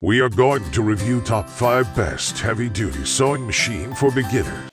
we are going to review top 5 best heavy-duty sewing machine for beginners.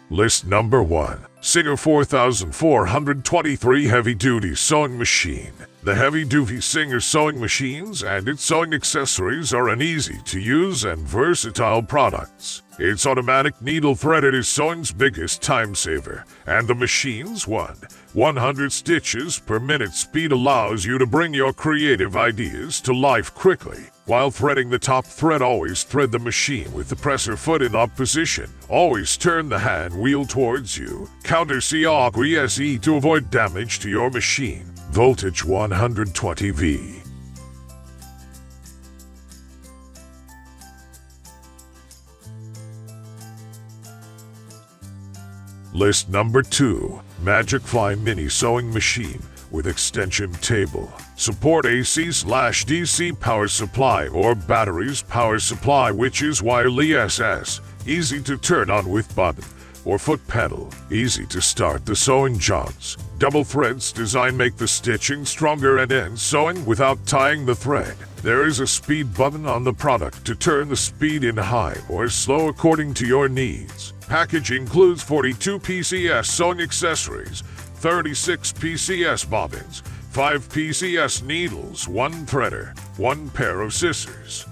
List number 1. Singer 4423 Heavy-Duty Sewing Machine. The heavy-duty Singer sewing machines and its sewing accessories are an easy-to-use and versatile products. Its automatic needle threaded is sewing's biggest time saver, and the machine's 100 stitches per minute speed allows you to bring your creative ideas to life quickly. While threading the top thread, always thread the machine with the presser foot in up position. Always turn the hand wheel towards you. Counter-COMPUTERIZED to avoid damage to your machine. Voltage 120 V. List number 2. MAGICFLY Mini Sewing Machine with Extension Table. Support AC/DC power supply or batteries power supply, which is wireless. Easy to turn on with button or foot pedal. Easy to start the sewing jogs. Double threads design make the stitching stronger and end sewing without tying the thread. There is a speed button on the product to turn the speed in high or slow according to your needs. Package includes 42 PCS sewing accessories, 36 PCS bobbins, 5 PCS needles, 1 threader, 1 pair of scissors.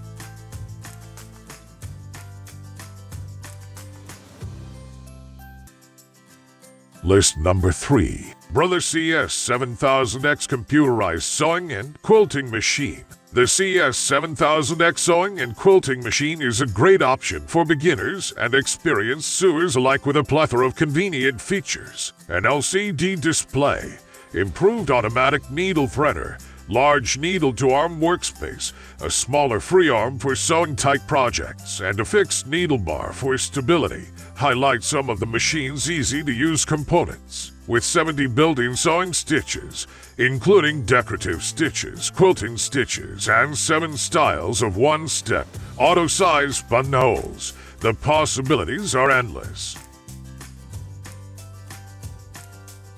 List number 3. Brother CS7000X Computerized Sewing and Quilting Machine. The CS7000X Sewing and Quilting Machine is a great option for beginners and experienced sewers alike, with a plethora of convenient features. An LCD display, improved automatic needle threader, large needle-to-arm workspace, a smaller free arm for sewing tight projects, and a fixed needle bar for stability highlight some of the machine's easy-to-use components. With 70 built-in sewing stitches, including decorative stitches, quilting stitches, and 7 styles of one-step, auto-size buttonholes, the possibilities are endless.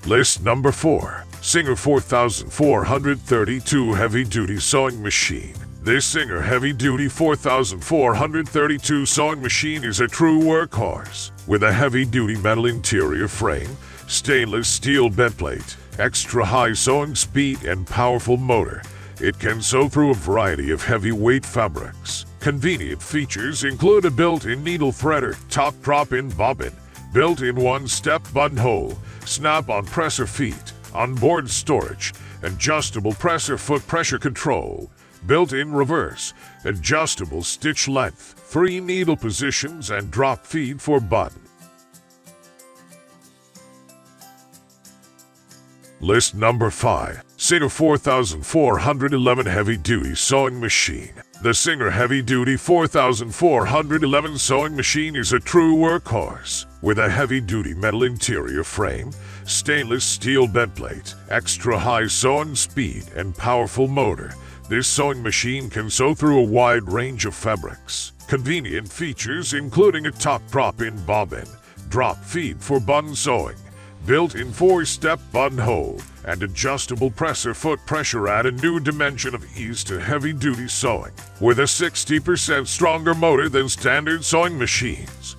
List number 4. Singer 4432 Heavy-Duty Sewing Machine. This Singer Heavy-Duty 4432 sewing machine is a true workhorse. With a heavy-duty metal interior frame, stainless steel bedplate, extra high sewing speed, and powerful motor, it can sew through a variety of heavyweight fabrics. Convenient features include a built-in needle threader, top drop-in bobbin, built-in one-step buttonhole, snap-on presser feet, onboard storage, adjustable presser foot pressure control, built-in reverse, adjustable stitch length, 3 needle positions, and drop feed for button. List number 5. Singer 4411 Heavy-Duty Sewing Machine. The Singer Heavy-Duty 4411 sewing machine is a true workhorse. With a heavy-duty metal interior frame, stainless steel bedplate, extra high sewing speed, and powerful motor, this sewing machine can sew through a wide range of fabrics. Convenient features including a top drop-in bobbin, drop feed for button sewing, built-in 4-step buttonhole, and adjustable presser foot pressure add a new dimension of ease to heavy-duty sewing. With a 60% stronger motor than standard sewing machines,